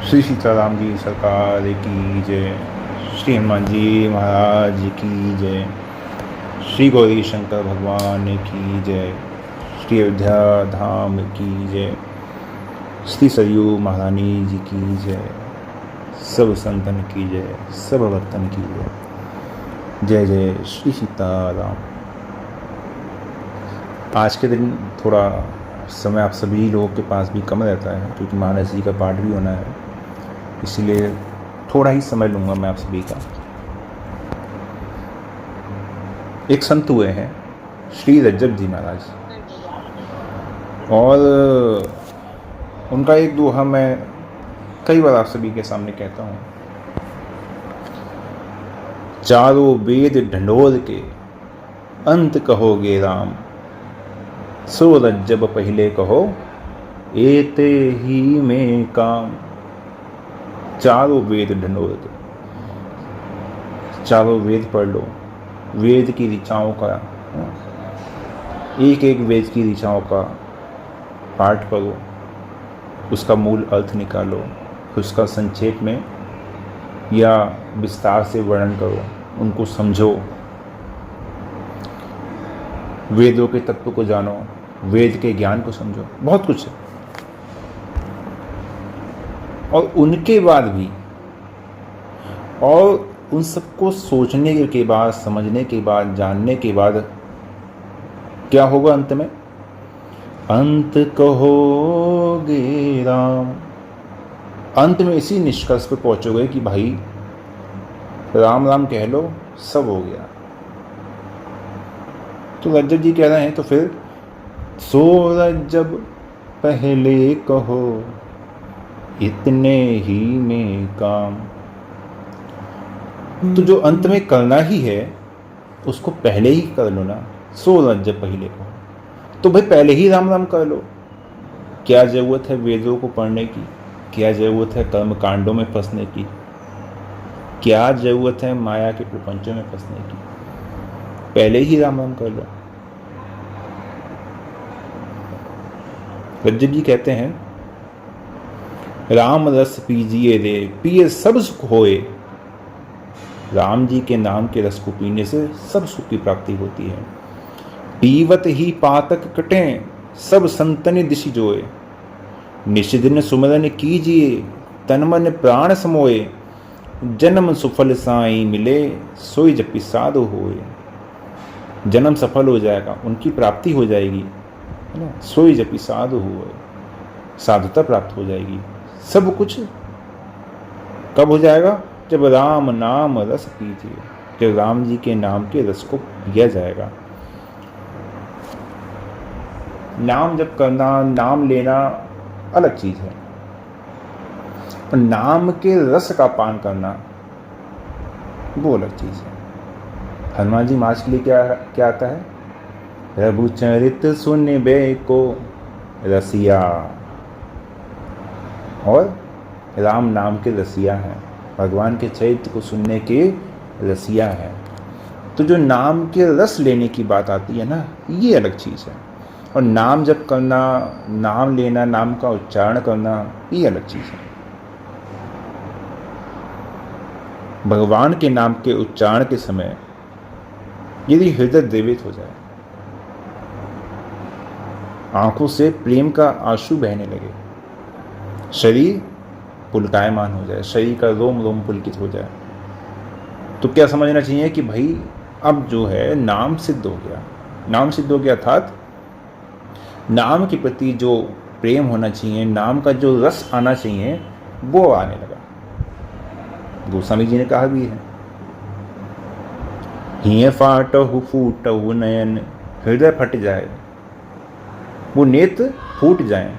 श्री सीताराम जी सरकार की जय। श्री हनुमान जी महाराज की जय। श्री गौरी शंकर भगवान की जय। श्री अयोध्या धाम की जय। श्री सरयू महारानी जी की जय। सब संतन की जय, सब भक्तन की जय। जय जय श्री सीताराम। आज के दिन थोड़ा समय आप सभी लोगों के पास भी कम रहता है क्योंकि महाराज जी का पाठ भी होना है, इसलिए थोड़ा ही समय लूँगा मैं आप सभी का। एक संत हुए हैं श्री रज्जब जी महाराज, और उनका एक दोहा मैं कई बार आप सभी के सामने कहता हूँ। चारों वेद ढंढोर के अंत कहोगे राम, सो रज्जब पहले कहो एते ही में काम। चारों वेद ढंढोर के, चारों वेद पढ़ लो, वेद की ऋचाओं का, एक एक वेद की ऋचाओं का पाठ करो, उसका मूल अर्थ निकालो, उसका संक्षेप में या विस्तार से वर्णन करो, उनको समझो, वेदों के तत्व को जानो, वेद के ज्ञान को समझो, बहुत कुछ है। और उनके बाद भी, और उन सबको सोचने के बाद, समझने के बाद, जानने के बाद क्या होगा अंत में? अंत कहोगे राम। अंत में इसी निष्कर्ष पर पहुंचोगे कि भाई राम राम कह लो, सब हो गया। तो रज्जब जी कह रहे हैं, तो फिर सो रज्जब पहले कहो इतने ही में काम। तो जो अंत में करना ही है उसको पहले ही कर लो ना। सो रज्जब पहले कहो, तो भाई पहले ही राम राम कर लो। क्या जरूरत है वेदों को पढ़ने की? क्या जरूरत है कर्म कांडों में फंसने की? क्या जरूरत है माया के प्रपंचों में फंसने की? पहले ही राम राम कर लो। रज्जब जी कहते हैं, राम रस पीजिए रे, पिए सब सुख होए। राम जी के नाम के रस को पीने से सब सुख की प्राप्ति होती है। पीवत ही पातक कटे, सब संतन दिशि जोए। निशिदिन सुमरन कीजिए, तन मन प्राण समोए। जन्म सुफल साई मिले, सोई जपि साधु होए। जन्म सफल हो जाएगा, उनकी प्राप्ति हो जाएगी, है ना। सोई जपि साधु होए, साधुता प्राप्त हो जाएगी। सब कुछ कब हो जाएगा? जब राम नाम रस पीजिए, जब राम जी के नाम के रस को पिया जाएगा। नाम जप करना, नाम लेना अलग चीज है, और नाम के रस का पान करना वो अलग चीज है। हनुमान जी महाराज के लिए क्या आता है? रघुचरित सुनबे को रसिया, और राम नाम के रसिया हैं, भगवान के चरित्र को सुनने के रसिया हैं। तो जो नाम के रस लेने की बात आती है ना, ये अलग चीज़ है। और नाम जप करना, नाम लेना, नाम का उच्चारण करना, ये अलग चीज़ है। भगवान के नाम के उच्चारण के समय यदि हृदय द्रवित हो जाए, आंखों से प्रेम का आंसू बहने लगे, शरीर पुलकायमान हो जाए, शरीर का रोम रोम पुलकित हो जाए, तो क्या समझना चाहिए कि भाई अब जो है नाम सिद्ध हो गया। नाम सिद्ध हो गया अर्थात नाम के प्रति जो प्रेम होना चाहिए, नाम का जो रस आना चाहिए, वो आने लगा। गोस्वामी जी ने कहा भी है, हिय फाटहु फूटहु नयन, हृदय फट जाए, वो नेत्र फूट जाए।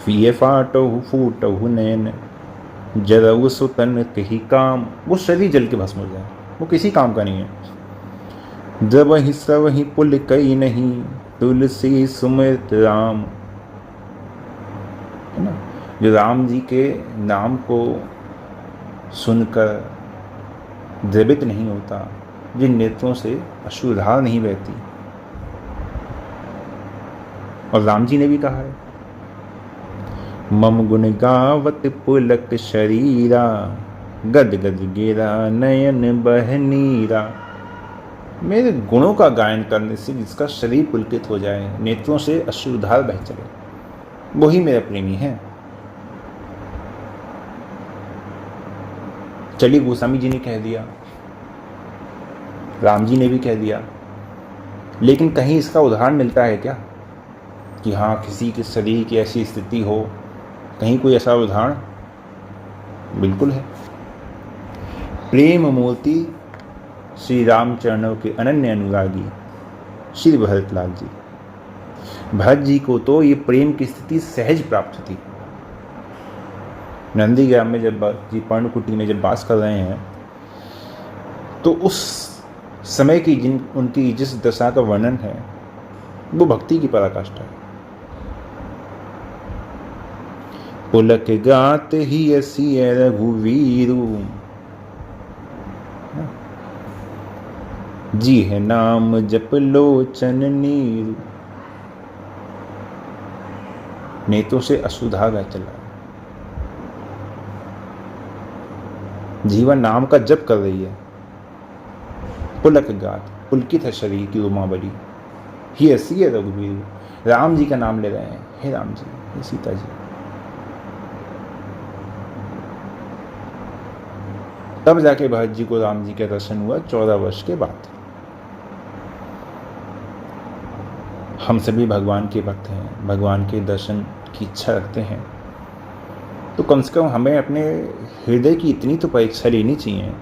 हिय फाटहु फूटहु नयन, जरऊ सुतन कही काम, वो शरीर जल के भस्म हो जाए, वो किसी काम का नहीं है। जब ही सब ही पुल कई नहीं, तुलसी सुमित राम, है ना। जो राम जी के नाम को सुनकर द्रवित नहीं होता, जिन नेत्रों से अश्रुधार नहीं बहती, और राम जी ने भी कहा है, मम गुण गावत पुलक शरीरा, गद गद गिरा नयन बह नीरा। मेरे गुणों का गायन करने से जिसका शरीर पुलकित हो जाए, नेत्रों से अश्रुधार बह चले, वही मेरा प्रेमी है। चलिए, गोस्वामी जी ने कह दिया, राम जी ने भी कह दिया, लेकिन कहीं इसका उदाहरण मिलता है क्या कि हाँ किसी के शरीर की ऐसी स्थिति हो? कहीं कोई ऐसा उदाहरण? बिल्कुल है। प्रेम मूर्ति श्री रामचरणों के अनन्य अनुरागी श्री भरतलाल जी, भरत जी को तो ये प्रेम की स्थिति सहज प्राप्त थी। नंदीग्राम में जब जी पर्णकुटी में जब वास कर रहे हैं, तो उस समय की उनकी जिस दशा का वर्णन है वो भक्ति की पराकाष्ठा है। पुलक गात ही ऐसी रघुवीरू, जी है नाम जप लोचन नीरू। नेत्रों से अश्रुधार बह चला, जीवन नाम का जप कर रही है। पुलक गात, पुलकित है शरीर की रोमावली। ही ऐसी है रघुवीर, राम जी का नाम ले रहे हैं, हे राम जी, हे सीता जी। तब जाके भरत जी को राम जी का दर्शन हुआ 14 वर्ष के बाद। हम सभी भगवान के भक्त हैं, भगवान के दर्शन की इच्छा रखते हैं, तो कम से कम हमें अपने हृदय की इतनी तो परीक्षा लेनी चाहिए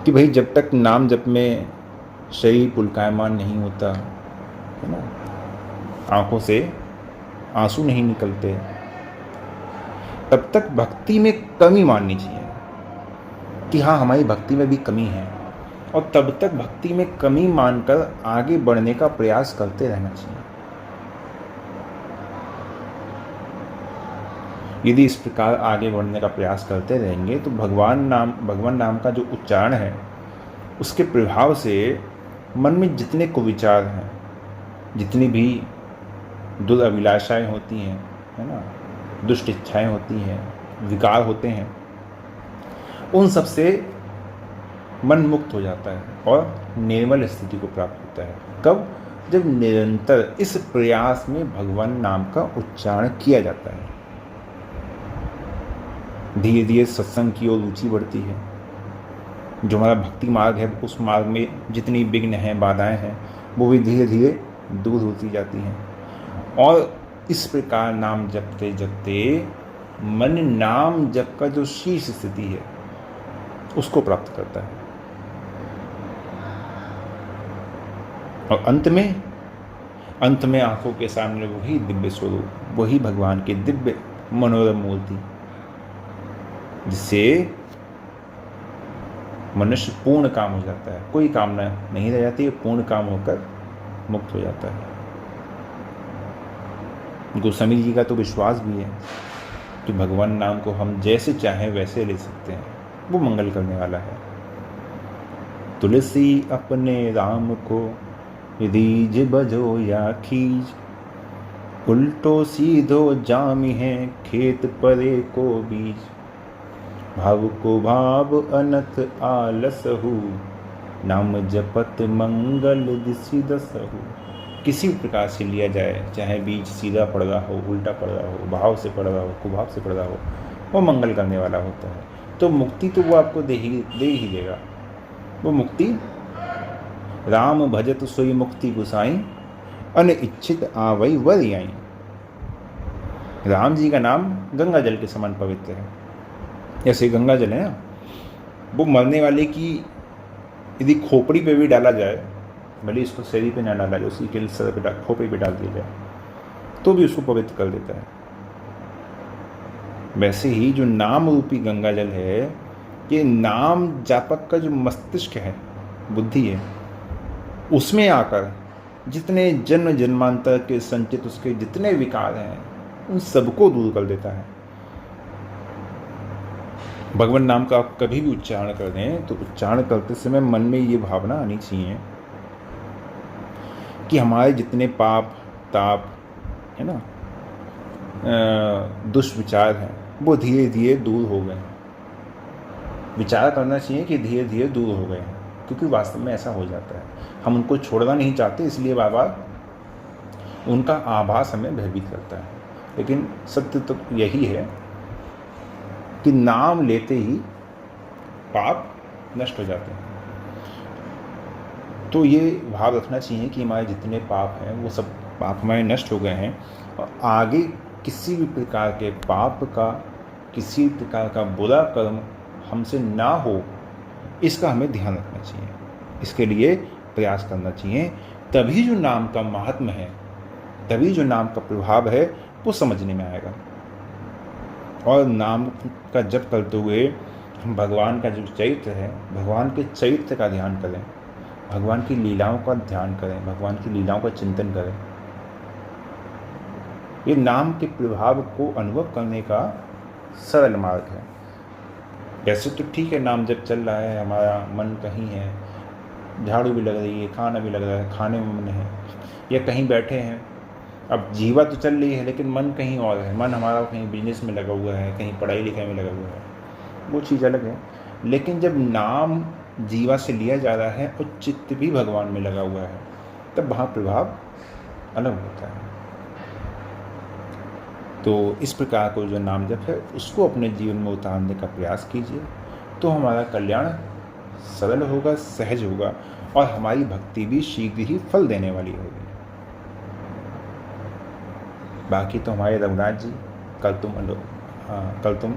कि भाई जब तक नाम जप में शरीर पुलकायमान नहीं होता है ना, आंखों से आंसू नहीं निकलते, तब तक भक्ति में कमी माननी चाहिए कि हाँ हमारी भक्ति में भी कमी है, और तब तक भक्ति में कमी मानकर आगे बढ़ने का प्रयास करते रहना चाहिए। यदि इस प्रकार आगे बढ़ने का प्रयास करते रहेंगे तो भगवान नाम का जो उच्चारण है उसके प्रभाव से मन में जितने कुविचार हैं, जितनी भी दुराभिलाषाएं होती हैं, है ना, दुष्ट इच्छाएं होती हैं, विकार होते हैं, उन सब से मन मुक्त हो जाता है और निर्मल स्थिति को प्राप्त होता है। कब? जब निरंतर इस प्रयास में भगवान नाम का उच्चारण किया जाता है। धीरे धीरे सत्संग की ओर रुचि बढ़ती है। जो हमारा भक्ति मार्ग है, उस मार्ग में जितनी विघ्न हैं, बाधाएं हैं, वो भी धीरे धीरे दूर होती जाती हैं। और इस प्रकार नाम जपते जपते मन नाम जप का जो शीर्ष स्थिति है उसको प्राप्त करता है, और अंत में आंखों के सामने वही दिव्य स्वरूप, वही भगवान की दिव्य मनोरम मूर्ति, जिससे मनुष्य पूर्ण काम हो जाता है, कोई कामना नहीं रह जाती है, पूर्ण काम होकर मुक्त हो जाता है। गोस्वामी जी का तो विश्वास भी है कि भगवान नाम को हम जैसे चाहें वैसे ले सकते हैं, वो मंगल करने वाला है। तुलसी अपने राम को रीझ बजो या खींच, उल्टो सीधो जामी है खेत परे को बीज, भाव को भाव अनथ आलसहु, नाम जपत मंगल दिसि दसहु। किसी भी प्रकार से लिया जाए, चाहे बीज सीधा पड़ रहा हो, उल्टा पड़ रहा हो, भाव से पड़ रहा हो, कुभाव से पड़ रहा हो, वो मंगल करने वाला होता है। तो मुक्ति तो वो आपको दे ही देगा। वो मुक्ति राम भजत सोई मुक्ति गुसाई, अन इच्छित आवई वर आई। राम जी का नाम गंगा जल के समान पवित्र है। जैसे गंगा जल है ना, वो मरने वाले की यदि खोपड़ी पे भी डाला जाए, भले इसको शरीर पे ना डाला जाए, उसी के सर पे खोपड़ी पे डाल दिया जाए, तो भी उसको पवित्र कर देता है। वैसे ही जो नाम रूपी गंगा जल है, ये नाम जापक का जो मस्तिष्क है, बुद्धि है, उसमें आकर जितने जन्म जन्मांतर के संचित उसके जितने विकार हैं, उन सबको दूर कर देता है। भगवान नाम का आप कभी भी उच्चारण कर दें तो उच्चारण करते समय मन में ये भावना आनी चाहिए कि हमारे जितने पाप ताप है ना, दुष्विचार हैं वो धीरे धीरे दूर हो गए। विचार करना चाहिए कि धीरे धीरे दूर हो गए हैं, क्योंकि वास्तव में ऐसा हो जाता है। हम उनको छोड़ना नहीं चाहते, इसलिए बार बार उनका आभास हमें भयभीत करता है। लेकिन सत्य तो यही है कि नाम लेते ही पाप नष्ट हो जाते हैं। तो ये भाव रखना चाहिए कि हमारे जितने पाप हैं वो सब पाप हमारे नष्ट हो गए हैं, और आगे किसी भी प्रकार के पाप का, किसी प्रकार का बुरा कर्म हमसे ना हो, इसका हमें ध्यान रखना चाहिए। इसके लिए प्रयास करना चाहिए। तभी जो नाम का महात्म्य है, तभी जो नाम का प्रभाव है वो समझने में आएगा। और नाम का जप करते हुए हम भगवान का जो चरित्र है, भगवान के चरित्र का ध्यान करें, भगवान की लीलाओं का ध्यान करें, भगवान की लीलाओं का चिंतन करें। ये नाम के प्रभाव को अनुभव करने का सरल मार्ग है। वैसे तो ठीक है, नाम जब चल रहा है, हमारा मन कहीं है, झाड़ू भी लग रही है, खाना भी लग रहा है, खाने में मन है, या कहीं बैठे हैं, अब जीवा तो चल रही है लेकिन मन कहीं और है। मन हमारा कहीं बिजनेस में लगा हुआ है, कहीं पढ़ाई लिखाई में लगा हुआ है, वो चीज़ अलग है। लेकिन जब नाम जीवा से लिया जा रहा है और चित्त भी भगवान में लगा हुआ है, तब वहाँ प्रभाव अलग होता है। तो इस प्रकार को जो नाम जप है उसको अपने जीवन में उतारने का प्रयास कीजिए, तो हमारा कल्याण सरल होगा, सहज होगा, और हमारी भक्ति भी शीघ्र ही फल देने वाली होगी। बाकी तो हमारे रघुनाथ जी कल तुम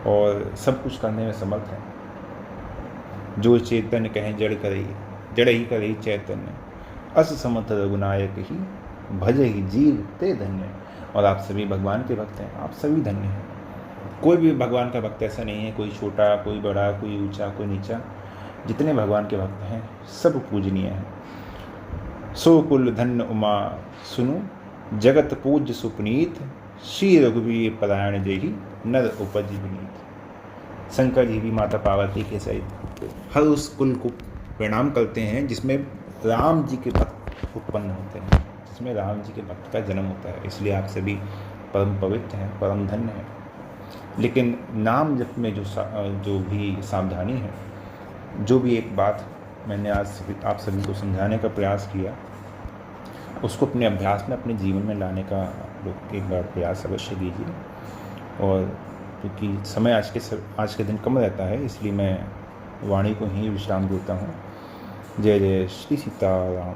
और सब कुछ करने में समर्थ है। जो चैतन्य कहें जड़ करे, जड़ ही करे चैतन्य, अस समर्थ रघुनायक ही भज ही जीव ते धन्य। और आप सभी भगवान के भक्त हैं, आप सभी धन्य हैं। कोई भी भगवान का भक्त ऐसा नहीं है, कोई छोटा, कोई बड़ा, कोई ऊंचा, कोई नीचा। जितने भगवान के भक्त हैं सब पूजनीय हैं। सो कुल धन्य उमा सुनु, जगत पूज्य सुपनीत, श्री रघुवीर परायण जेहि नर उपज विनीत। शंकर जी भी माता पार्वती के सहित हर उस कुल को प्रणाम करते हैं जिसमें राम जी के भक्त उत्पन्न होते हैं, जिसमें राम जी के भक्त का जन्म होता है। इसलिए आप सभी परम पवित्र हैं, परम धन्य हैं। लेकिन नाम जप में जो भी सावधानी है, जो भी एक बात मैंने आज आप सभी को समझाने का प्रयास किया, उसको अपने अभ्यास में, अपने जीवन में लाने का लोग एक बार प्रयास अवश्य कीजिए। और क्योंकि समय आज के दिन कम रहता है, इसलिए मैं वाणी को ही विश्राम देता हूँ। जय जय श्री सीताराम।